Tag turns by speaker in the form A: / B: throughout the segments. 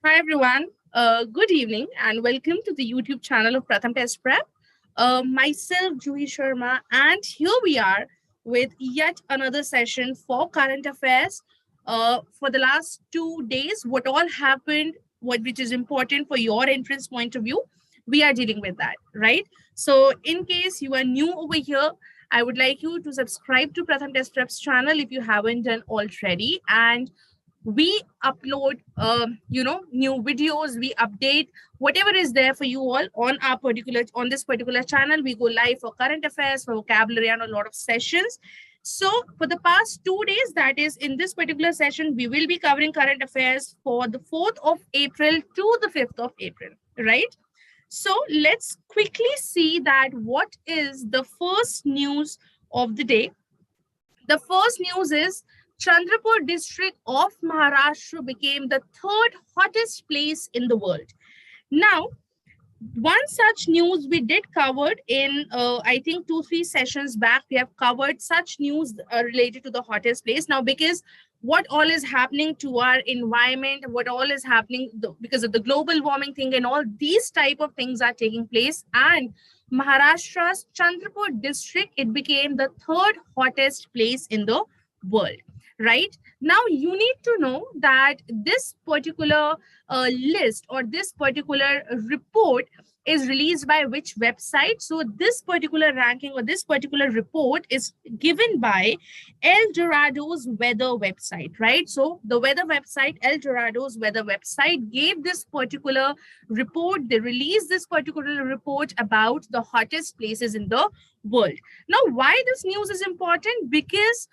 A: Hi everyone, good evening and welcome to the YouTube channel of Pratham Test Prep. Myself, Juhi Sharma, and here we are with yet another session for current affairs. For the last 2 days, what all happened, which is important for your entrance point of view, we are dealing with that, right? So, in case you are new over here, I would like you to subscribe to Pratham Test Prep's channel if you haven't done already, and we upload new videos, we update whatever is there for you all on this particular channel. We go live for current affairs, for vocabulary, and a lot of sessions. So for the past 2 days, that is in this particular session, we will be covering current affairs for the 4th of April to the 5th of April, right? So let's quickly see that what is the first news of the day. The first news is Chandrapur district of Maharashtra became the third hottest place in the world. Now, one such news we did covered in, I think 2-3 sessions back, we have covered such news related to the hottest place. Now, because what all is happening to our environment, what all is happening because of the global warming thing and all these type of things are taking place, and Maharashtra's Chandrapur district, it became the third hottest place in the world, right? Now, you need to know that this particular list or this particular report is released by which website. So this particular ranking or this particular report is given by El Dorado's weather website, right? So the weather website, El Dorado's weather website, gave this particular report. They released this particular report about the hottest places in the world. Now, why this news is important? Because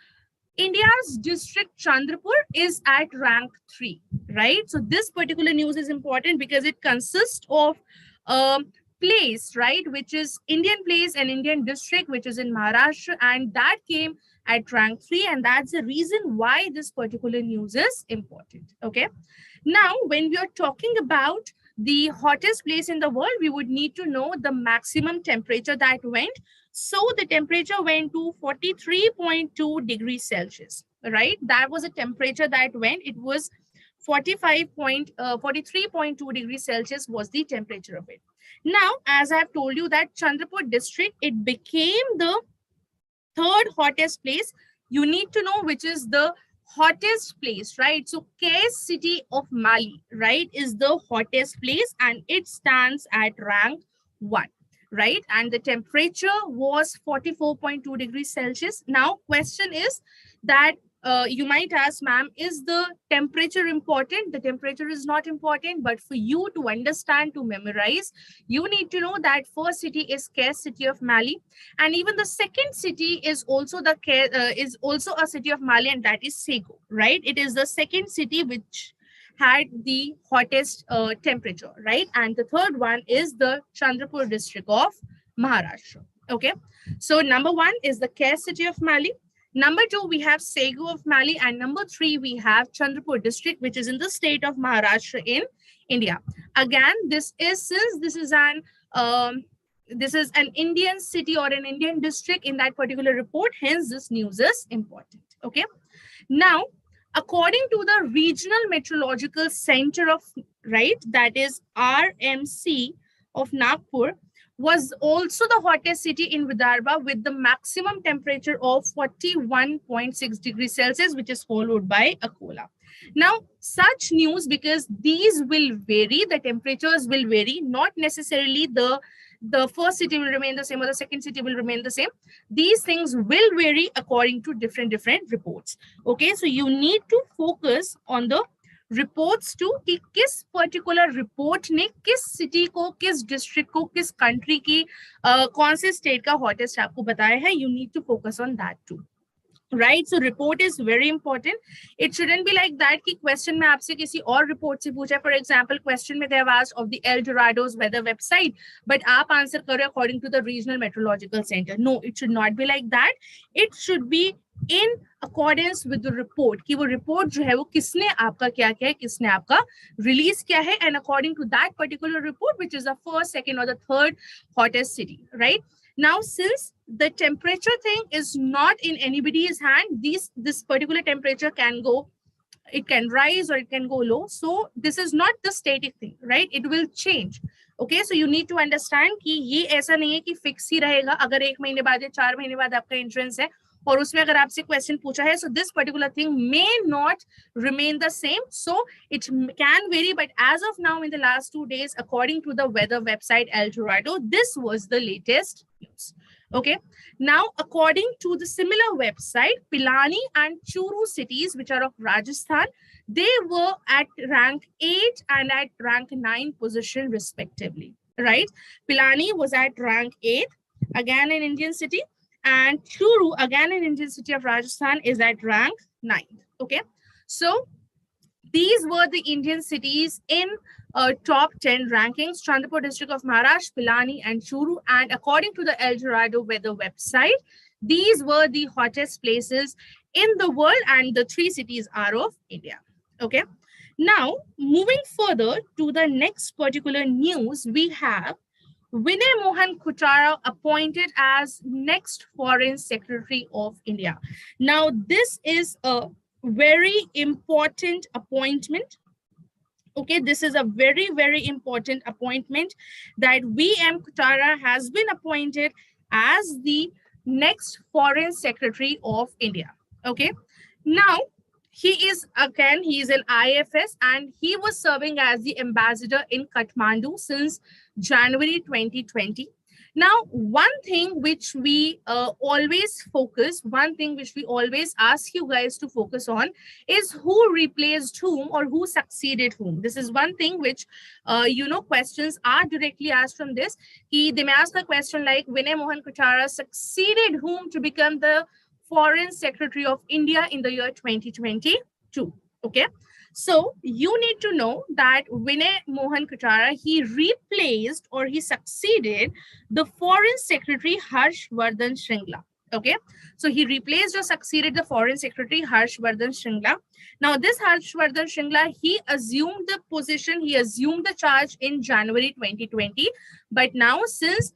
A: India's district Chandrapur is at rank 3, right? So this particular news is important because it consists of a place, right, which is Indian place and Indian district, which is in Maharashtra, and that came at rank 3, and that's the reason why this particular news is important, okay? Now, when we are talking about the hottest place in the world, we would need to know the maximum temperature that went. So the temperature went to 43.2 degrees Celsius, right? That was a temperature that went. It was 43.2 degrees Celsius was the temperature of it. Now, as I have told you that Chandrapur district, it became the third hottest place. You need to know which is the hottest place, right? So Case city of Mali, right, is the hottest place and it stands at rank 1, right? And the temperature was 44.2 degrees Celsius. Now, question is that you might ask, ma'am, is the temperature important? The temperature is not important, but for you to understand, to memorize, you need to know that first city is Case city of Mali, and even the second city is also a city of Mali, and that is Sego, right? It is the second city which had the hottest temperature, right? And the third one is the Chandrapur district of Maharashtra. Okay, so number 1 is the Case city of Mali. Number 2, we have Sego of Mali, and number 3, we have Chandrapur district, which is in the state of Maharashtra in India. Again, this is an Indian city or an Indian district in that particular report. Hence, this news is important. Okay. Now, according to the Regional Meteorological Center of, right, that is RMC of Nagpur, was also the hottest city in Vidarbha with the maximum temperature of 41.6 degrees Celsius, which is followed by Akola. Now, such news, because these will vary, the temperatures will vary, not necessarily the first city will remain the same or the second city will remain the same. These things will vary according to different reports. Okay, so you need to focus on the reports to कि किस particular report ने किस city को, किस district को, किस country की कौन से स्टेट का हॉटेस्ट आपको बताया है. You need to focus on that too, right? So report is very important. It shouldn't be like that कि क्वेश्चन में आपसे किसी और रिपोर्ट से पूछा. फॉर एग्जांपल, क्वेश्चन में they have asked of the El Dorado's weather website, but आप answer कर रहे हो according to the regional meteorological centre. No, it should not be like that. It should be in accordance with the report, कि वो report जो है वो किसने आपका क्या किया है, किसने आपका रिलीज किया है, and according to that particular report which is the first, second और the third hottest city, right? Now, since the temperature thing is not in anybody's hand, this particular temperature can go it can rise or it can go low. So this is not the static thing, right? It will change. Okay, so you need to understand कि ये ऐसा नहीं है कि fix ही रहेगा. अगर 1 महीने बाद या 4 महीने बाद आपका एंट्रेंस है और उसमें अगर आपसे क्वेश्चन पूछा है, so this particular thing may not remain the same. So it can vary, but as of now, in the last 2 days, according to the weather website El Dorado, this was the latest news. Okay, now according to the similar website, Pilani and Churu cities, which are of Rajasthan, they were at rank 8 and at rank 9 position respectively, right? Pilani was at rank 8, again an Indian city, and Churu, again an Indian city of Rajasthan, is at rank 9. Okay, so these were the Indian cities in top 10 rankings: Chandrapur district of Maharashtra, Pilani and Churu. And according to the El Dorado weather website, these were the hottest places in the world, and the 3 cities are of India. Okay, now moving further to the next particular news, we have Vinay Mohan Khotara appointed as next Foreign Secretary of India. Now, this is a very important appointment. Okay, this is a very, very important appointment that VM Khotara has been appointed as the next Foreign Secretary of India. Okay, now he is an IFS, and he was serving as the ambassador in Kathmandu since January 2020. Now, one thing which we always focus, one thing which we always ask you guys to focus on is who replaced whom or who succeeded whom. This is one thing which, questions are directly asked from this. They may ask a question like, Vinay Mohan Khotara succeeded whom to become the Foreign Secretary of India in the year 2022. Okay, so you need to know that Vinay Mohan Khotara, he replaced or he succeeded the Foreign Secretary Harsh Vardhan Shringla. Okay, so he replaced or succeeded the Foreign Secretary Harsh Vardhan Shringla. Now, this Harsh Vardhan Shringla, he assumed the position, he assumed the charge in January 2020. But now, since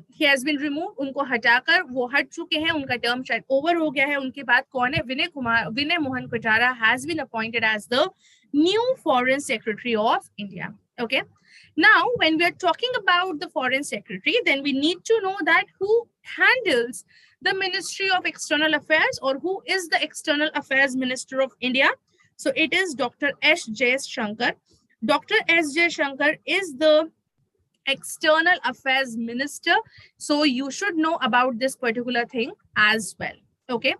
A: he has been removed, उनको हटाकर वो हट चुके हैं, उनका term शायद over हो गया है. उनके बाद कौन है? Vinay Mohan Khotara has been appointed as the new Foreign Secretary of India. Okay. Now, when we are talking about the Foreign Secretary, then we need to know that who handles the Ministry of External Affairs, or who is the External Affairs Minister of India. So it is Dr. S. J. Shankar. Dr. S. J. Shankar is the External Affairs Minister. So you should know about this particular thing as well. Okay.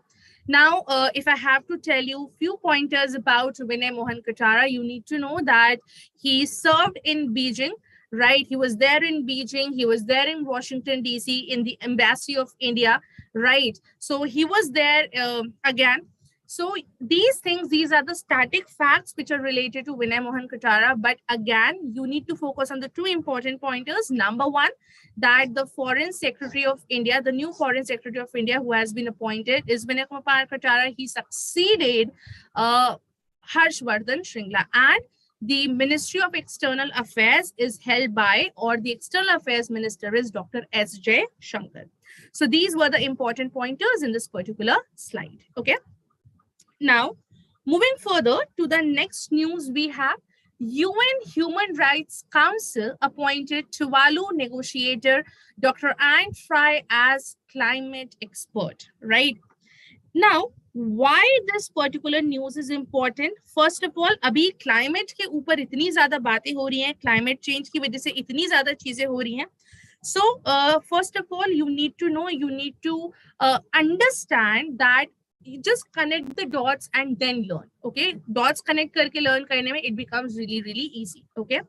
A: Now, if I have to tell you a few pointers about Vinay Mohan Khotara, you need to know that he served in Beijing, right? He was there in Beijing. He was there in Washington, D.C., in the Embassy of India, right? So he was there again. So these things, these are the static facts which are related to Vinay Mohan Khotara. But again, you need to focus on the 2 important pointers. Number 1, that the Foreign Secretary of India, the new Foreign Secretary of India who has been appointed is Vinay Mohan Khotara. He succeeded Harsh Vardhan Shringla. And the Ministry of External Affairs is held by, or the External Affairs Minister is Dr. S. J. Shankar. So these were the important pointers in this particular slide. Okay. Now, moving further to the next news, we have UN Human Rights Council appointed Tuvalu negotiator Dr. Anne Fry as climate expert, right? Now, why this particular news is important? First of all, अभी climate के ऊपर इतनी ज़्यादा बातें हो रही हैं, climate change की वजह से इतनी ज़्यादा चीजें हो रही हैं. So, first of all, you need to know, you need to understand that you just connect the dots and then learn. Okay, dots connect करके learn करने में it becomes really, really easy. Okay,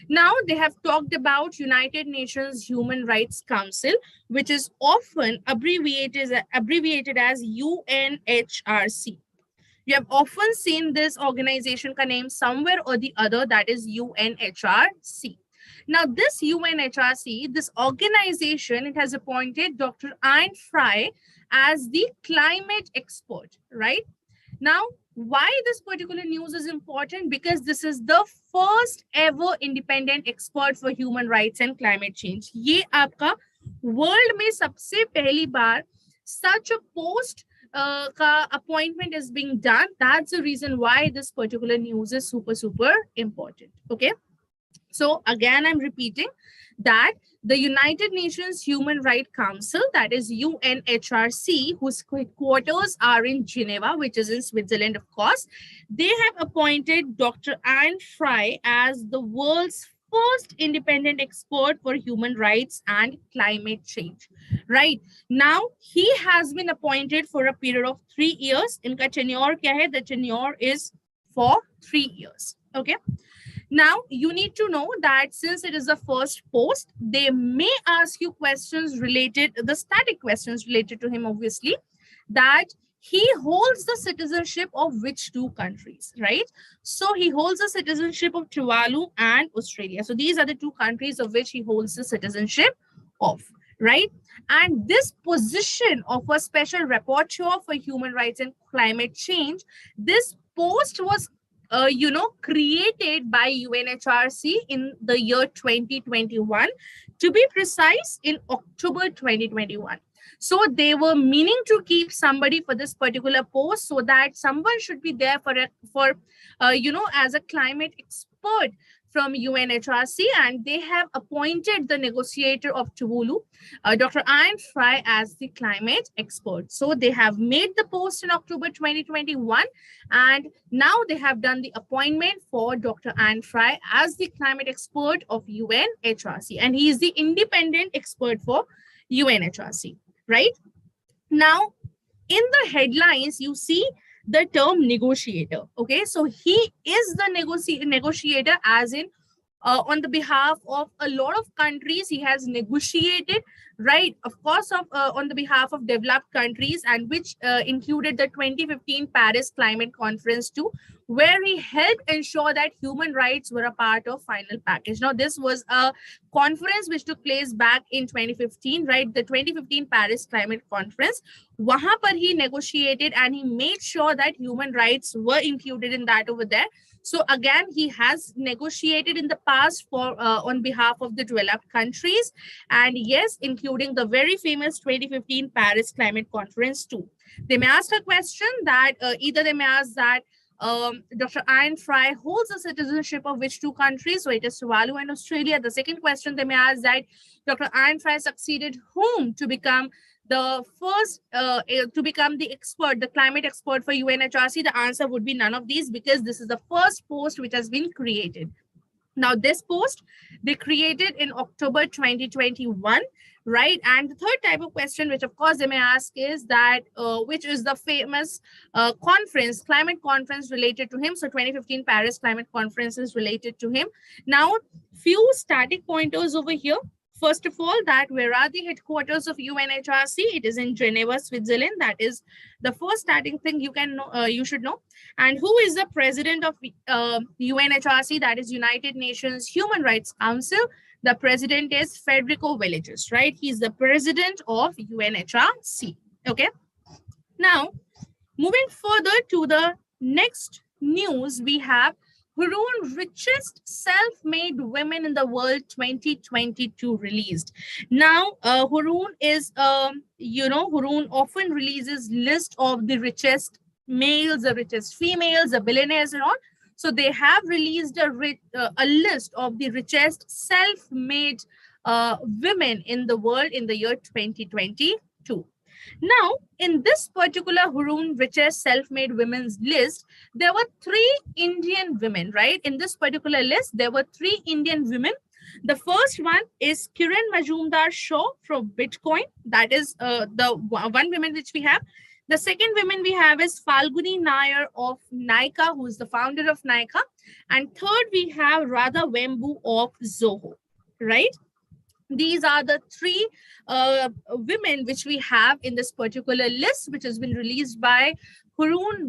A: now they have talked about United Nations Human Rights Council, which is often abbreviated as UNHRC. You have often seen this organization ka name somewhere or the other, that is UNHRC. Now, this UNHRC, this organization, it has appointed Dr. Anne Fry as the climate expert, right? Now, why this particular news is important? Because this is the first ever independent expert for human rights and climate change. ये आपका world में सबसे पहली बार such a post appointment is being done. That's the reason why this particular news is super important. Okay. So again, I'm repeating that the United Nations Human Rights Council, that is UNHRC, whose headquarters are in Geneva, which is in Switzerland, of course, they have appointed Dr. Anne Fry as the world's first independent expert for human rights and climate change. Right now, he has been appointed for a period of 3 years. Inka tenure kya hai? The tenure is for 3 years. Okay. Now, you need to know that since it is the first post, they may ask you questions related, the static questions related to him, obviously, that he holds the citizenship of which 2 countries, right? So he holds the citizenship of Tuvalu and Australia. So these are the 2 countries of which he holds the citizenship of, right? And this position of a special rapporteur for human rights and climate change, this post was created by UNHRC in the year 2021, to be precise, in October 2021. So they were meaning to keep somebody for this particular post so that someone should be there as a climate expert from UNHRC, and they have appointed the negotiator of Tuvalu, Dr. Anne Fry, as the climate expert. So they have made the post in October 2021, and now they have done the appointment for Dr. Anne Fry as the climate expert of UNHRC, and he is the independent expert for UNHRC, right? Now, in the headlines, you see the term negotiator. Okay, so he is the negotiator, as in on the behalf of a lot of countries, he has negotiated, right? Of course, on the behalf of developed countries, and which included the 2015 Paris Climate Conference too, where he helped ensure that human rights were a part of final package. Now, this was a conference which took place back in 2015, right? The 2015 Paris Climate Conference. Wahan par he negotiated and he made sure that human rights were included in that over there. So again, he has negotiated in the past for on behalf of the developed countries, and yes, including the very famous 2015 Paris Climate Conference too. They may ask a question that either they may ask that Dr. Anne Fry holds the citizenship of which 2 countries? So it is Tuvalu and Australia. The second question they may ask that Dr. Anne Fry succeeded whom to become the first, to become the expert, the climate expert for UNHRC? The answer would be none of these, because this is the first post which has been created. Now, this post they created in October 2021, right? And the third type of question, which of course they may ask, is that which is the famous climate conference related to him? So 2015 Paris Climate Conference is related to him. Now, few static pointers over here. First of all, that where are the headquarters of UNHRC? It is in Geneva, Switzerland. That is the first starting thing you can know, you should know. And who is the president of UNHRC? That is United Nations Human Rights Council. The president is Federico Villegas, right? He's the president of UNHRC. Okay. Now, moving further to the next news, we have Haroon Richest Self-Made Women in the World 2022 released. Now, Haroon is, Haroon often releases list of the richest males, the richest females, the billionaires and all. So they have released a list of the richest self-made women in the world in the year 2022. Now, in this particular Haroon Richest Self-Made Women's list, there were 3 Indian women, right? In this particular list, there were 3 Indian women. The first one is Kiran Majumdar Shaw from Bitcoin. That is the one woman which we have. The second woman we have is Falguni Nair of Nykaa, who is the founder of Nykaa. And third, we have Radha Wembu of Zoho, right? These are the 3 women which we have in this particular list, which has been released by Haroon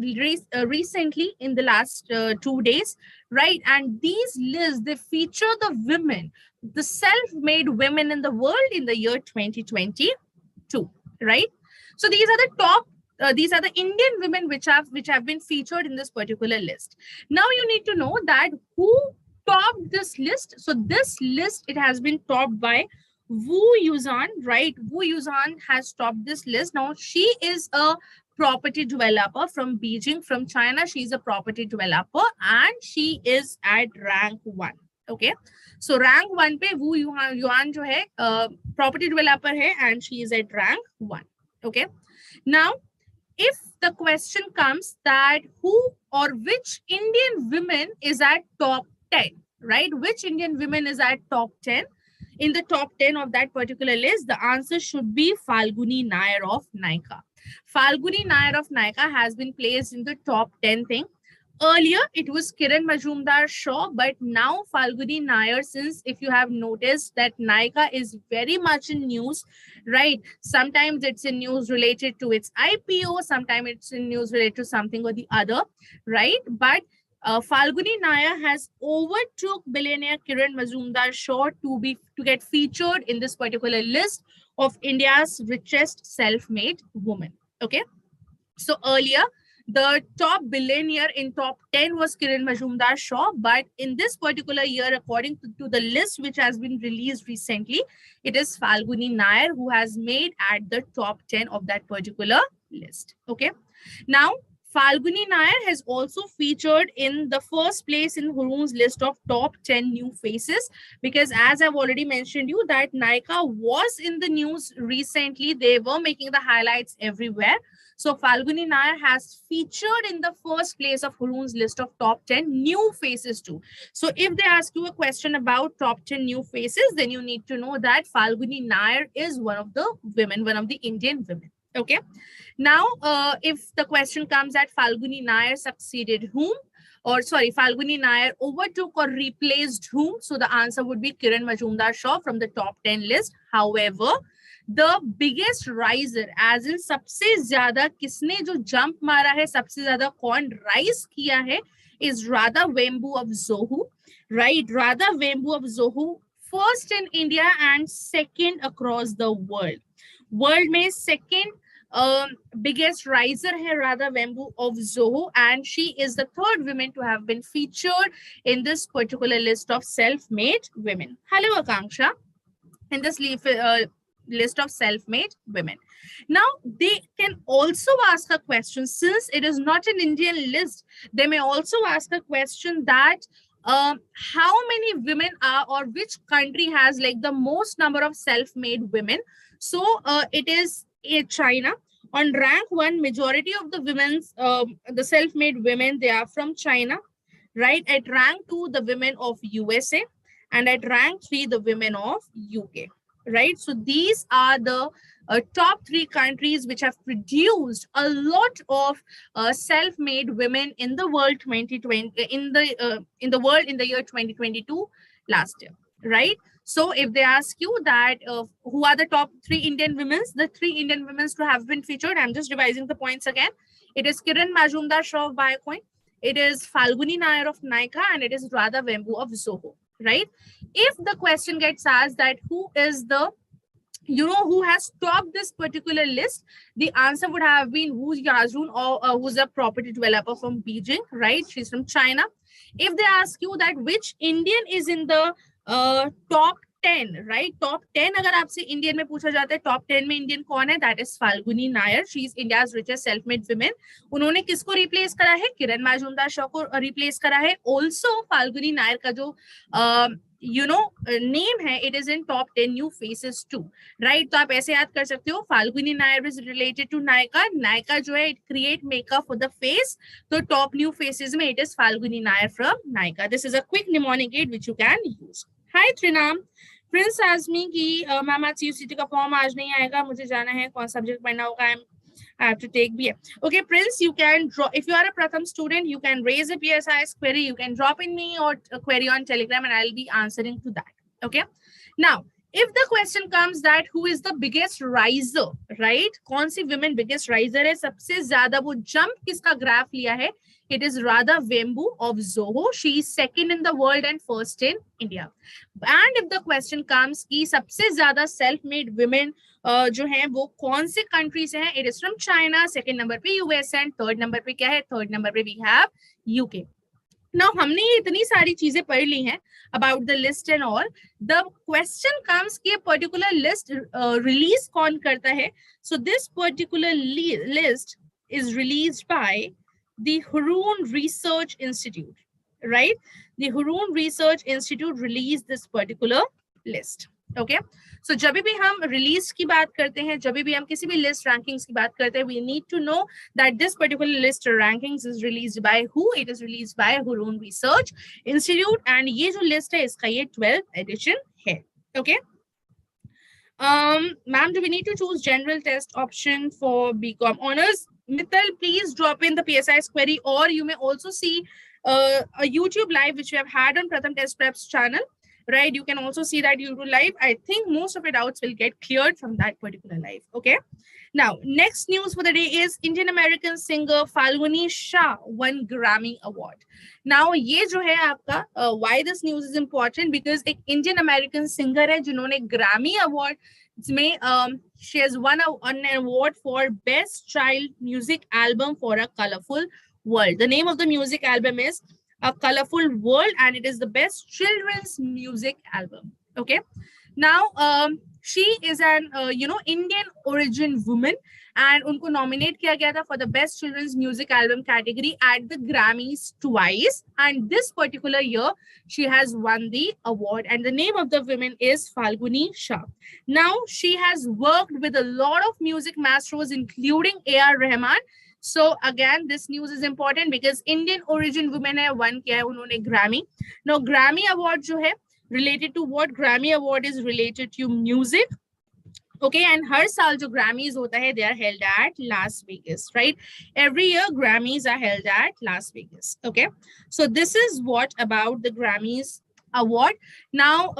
A: recently in the last 2 days, right? And these lists, they feature the women, the self-made women in the world in the year 2022, right? So these are the top, these are the Indian women which have been featured in this particular list. Now you need to know that who topped this list. So this list, it has been topped by Wu Yuzhan, right? Wu Yuzhan has topped this list. Now she is a property developer from Beijing, from China. She is a property developer and she is at rank 1. Okay, so rank 1 पे Wu Yuan जो है property developer है and she is at rank 1. Okay, now if the question comes that who or which Indian women is at top 10, right? Which Indian women is at top 10? In the top 10 of that particular list, the answer should be Falguni Nair of Nykaa. Falguni Nair of Nykaa has been placed in the top 10 thing. Earlier, it was Kiran Majumdar-Shaw, but now Falguni Nair, since if you have noticed that Nykaa is very much in news, right? Sometimes it's in news related to its IPO, sometimes it's in news related to something or the other, right? But Falguni Nair has overtook billionaire Kiran Majumdar-Shaw to get featured in this particular list of India's richest self-made women. Okay, so earlier the top billionaire in top 10 was Kiran Majumdar-Shaw, but in this particular year, according to the list which has been released recently, it is Falguni Nair who has made at the top 10 of that particular list. Okay, now Falguni Nair has also featured in the first place in Hurun's list of top 10 new faces, because as I've already mentioned you that Nykaa was in the news recently. They were making the highlights everywhere. So Falguni Nair has featured in the first place of Hurun's list of top 10 new faces too. So if they ask you a question about top 10 new faces, then you need to know that Falguni Nair is one of the women, one of the Indian women. Okay. Now, if the question comes that Falguni Nair succeeded whom? Or sorry, Falguni Nair overtook or replaced whom? So the answer would be Kiran Majumdar-Shaw from the top 10 list. However, the biggest riser, as in सबसे ज्यादा किसने जो jump मारा है, सबसे ज्यादा कौन rise किया है, is Radha Vembu of Zohu, right? Radha Vembu of Zohu, first in India and second across the world. World में second biggest riser है Radha Vembu of Zohu, and she is the third woman to have been featured in this particular list of self-made women. Hello, Akanksha. In this list of self-made women. Now, they can also ask a question, since it is not an Indian list, they may also ask a question that how many women are, or which country has like the most number of self-made women. So it is China. On rank 1, majority of the women's, the self-made women, they are from China, right? At rank 2, the women of USA, and at rank 3, the women of UK. Right, so these are the top 3 countries which have produced a lot of self-made women in the world 2020 in the world in the year 2022 last year. Right, so if they ask you that who are the top 3 Indian women, the 3 Indian women to have been featured, I'm just revising the points again. It is Kiran Majumdar-Shaw of Biocoin, it is Falguni Nair of Nykaa, and it is Radha Vembu of Zoho. Right, if the question gets asked that who is the, who has topped this particular list, the answer would have been Wu Yazun, or who's a property developer from Beijing, right? She's from China. If they ask you that which Indian is in the top 10, right? Top 10 अगर आपसे Indian में पूछा जाता है, top 10 में Indian कौन है? That is Falguni Nair. She is India's richest self-made women. उन्होंने किसको replace करा है? किरण majumdar-shaw को replace करा है. Also, Falguni Nair का जो name है, it is in top 10 new faces too, right? तो आप ऐसे याद कर सकते हो, Falguni Nair is related to Nykaa. Nykaa जो है, it create makeup for the face. तो top new faces में it is Falguni Nair from Nykaa. This is a quick mnemonic aid which you can use. Hi Trinam. Prince asked me कि ma'am आज CUCET का form आज नहीं आएगा, मुझे जाना है, कौन सब्जेक्ट पढ़ना होगा, I have to take BA. Okay, Prince, you can drop, if you are a Pratham student, you can raise a PSIS query, you can drop in me or a query on Telegram and I'll be answering to that. Okay, now if the question comes that who is the biggest riser, right? कौन सी women biggest riser है, सबसे ज्यादा वो jump किसका graph लिया है? It is Radha Vembu of Zoho. She is second in the world and first in India. And if the question comes कि सबसे ज्यादा self-made women जो हैं वो कौन से country से हैं? It is from China. Second number पे US and third number पे क्या है? Third number पे we have UK. Now हमने ये इतनी सारी चीजें पढ़ ली हैं about the list and all. The question comes कि particular list release कौन करता है? So this particular list is released by the Hurun Research Institute, right? The Hurun Research Institute released this particular list. Okay, so जब भी हम release की बात करते हैं, जब भी हम किसी भी list rankings की बात करते हैं, we need to know that this particular list rankings is released by who? It is released by Hurun Research Institute, and ये जो list है इसका ये 12th edition है. Okay. Ma'am, do we need to choose general test option for BCom honors? Mittal, please drop in the PSI's query, or you may also see a YouTube live which we have had on Pratham Test Prep's channel, right? You can also see that YouTube live. I think most of the doubts will get cleared from that particular live. Okay. Now, next news for the day is Indian American singer Falguni Shah won Grammy Award. Now, ये जो है आपका why this news is important, because एक Indian American singer है जिन्होंने Grammy Award में she has won an award for Best Child Music Album for a Colorful World. The name of the music album is A Colorful World, and it is the best children's music album. Okay. Now, she is an Indian origin woman, and उनको nominate किया गया था for the best children's music album category at the Grammys twice, and this particular year she has won the award, and the name of the woman is Falguni Shah. Now, she has worked with a lot of music masters including A.R. Rahman. So again, this news is important because Indian origin women है, won किया है उन्होंने Grammy. Now, Grammy Award जो है related to what? Grammy Award is related to music. Okay, and हर साल जो Grammys होता है, they are held at Las Vegas, right? Every year Grammys are held at Las Vegas. Okay, so this is what about the Grammys award. Now,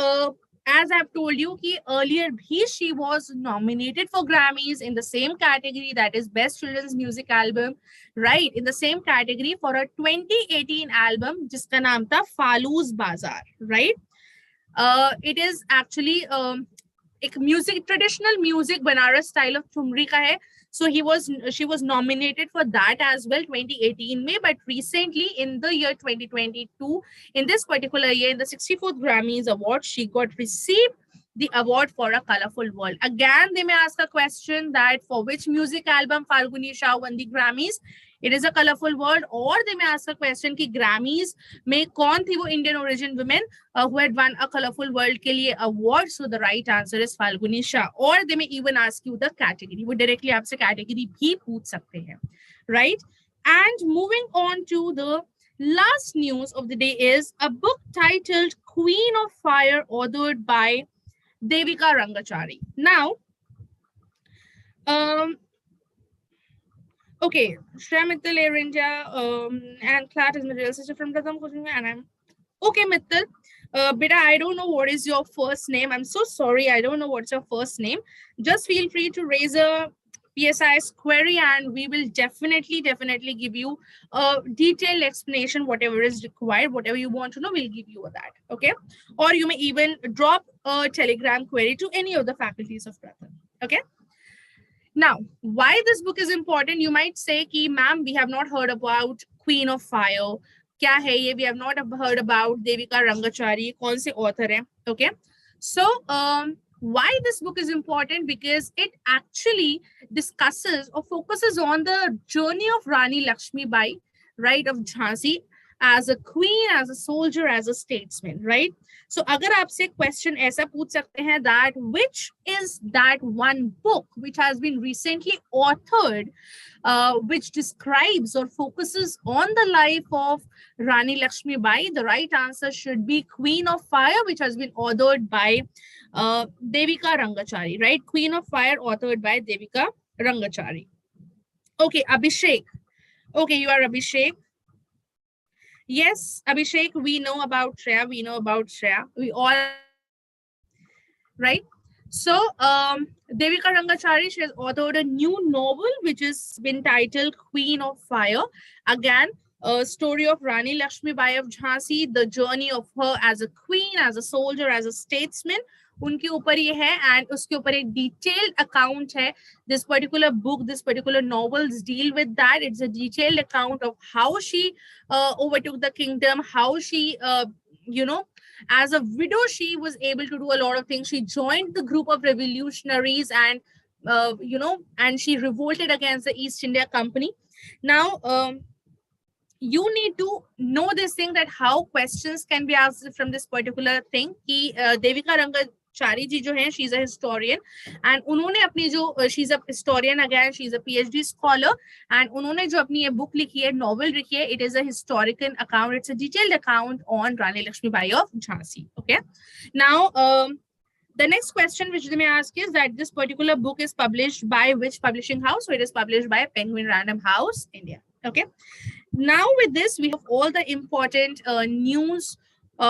A: as I've told you, earlier she was nominated for Grammys in the same category, that is Best Children's Music Album, right? In the same category for a 2018 album जिसका नाम था Faloo's Bazaar, right? It is actually एक music, traditional music Banaras style of thumri का है. So she was nominated for that as well 2018 में, but recently in the year 2022, in this particular year, in the 64th Grammys Award, she got received the award for A Colorful World. Again, they may ask a question that for which music album Falguni Shah won the Grammys? It is A Colorful World. Or they may ask a question कि Grammys में कौन थी वो Indian origin women who had won A Colorful World के लिए award? So the right answer is Falguni Shah. Or they may even ask you the category. वो directly आपसे category भी पूछ सकते हैं, right? And moving on to the last news of the day is a book titled Queen of Fire, authored by Devika Rangachari. Now, okay, Shreya Mittal, Air India, and CLAT is material sister from Pratham, and I'm okay, Mittal. Beta, I don't know what is your first name. I'm so sorry, I don't know what's your first name. Just feel free to raise a PSI's query, and we will definitely give you a detailed explanation, whatever is required, whatever you want to know, we'll give you that. Okay, or you may even drop a Telegram query to any of the faculties of Pratham. Okay. Now, why this book is important? You might say, "Ki, ma'am, we have not heard about Queen of Fire. Kya hai ye? We have not heard about Devika Rangachari. Kaun se author hai?" Okay. So, why this book is important? Because it actually discusses or focuses on the journey of Rani Lakshmi Bai, right, of Jhansi, as a queen, as a soldier, as a statesman, right? So, agar aapse question aisa पूछ सकते हैं that which is that one book which has been recently authored, which describes or focuses on the life of Rani Lakshmi Bai, the right answer should be Queen of Fire, which has been authored by Devika Rangachari, right? Queen of Fire, authored by Devika Rangachari. Okay, Abhishek. Okay, you are Abhishek. Yes, Abhishek, we know about Shreya. We know about Shreya. We all, right? So, Devika Rangachari, she has authored a new novel which has been titled Queen of Fire. Again, a story of Rani Lakshmi Bai of Jhansi, the journey of her as a queen, as a soldier, as a statesman. उनके ऊपर ये है, and उसके ऊपर एक detailed account है. This particular book, this particular novels deal with that. It's a detailed account of how she overtook the kingdom, how she, as a widow, she was able to do a lot of things. She joined the group of revolutionaries and and she revolted against the East India Company. Now, you need to know this thing, that how questions can be asked from this particular thing. Ki Devika Rangachari ji jo hai, she's a historian, and unhone apni jo she's a historian again, she's a PhD scholar, and unhone jo apni ye book likhi hai, novel likhi hai, it is a historical account, it's a detailed account on Rani Lakshmi Bai of Jhansi. Okay, now the next question which they may ask is that this particular book is published by which publishing house? So it is published by Penguin Random House, India. Okay. Now with this, we have all the important news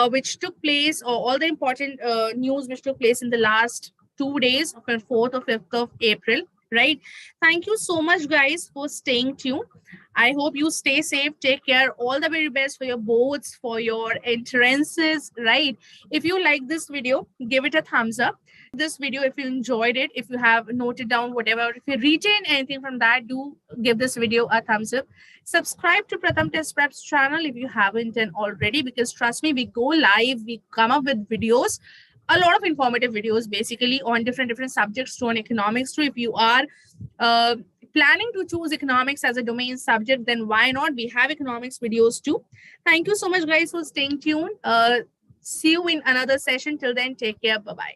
A: which took place, or all the important news which took place in the last 2 days, on 4th or 5th of April, right? Thank you so much, guys, for staying tuned. I hope you stay safe, take care, all the very best for your boards, for your entrances, right? If you like this video, give it a thumbs up. This video, if you enjoyed it, if you have noted down whatever, if you retain anything from that, do give this video a thumbs up. Subscribe to Pratham Test Prep's channel if you haven't done already, because trust me, we go live, we come up with videos, a lot of informative videos basically on different subjects too, on economics too. If you are planning to choose economics as a domain subject, then why not? We have economics videos too. Thank you so much, guys, for staying tuned. See you in another session. Till then, take care. Bye-bye.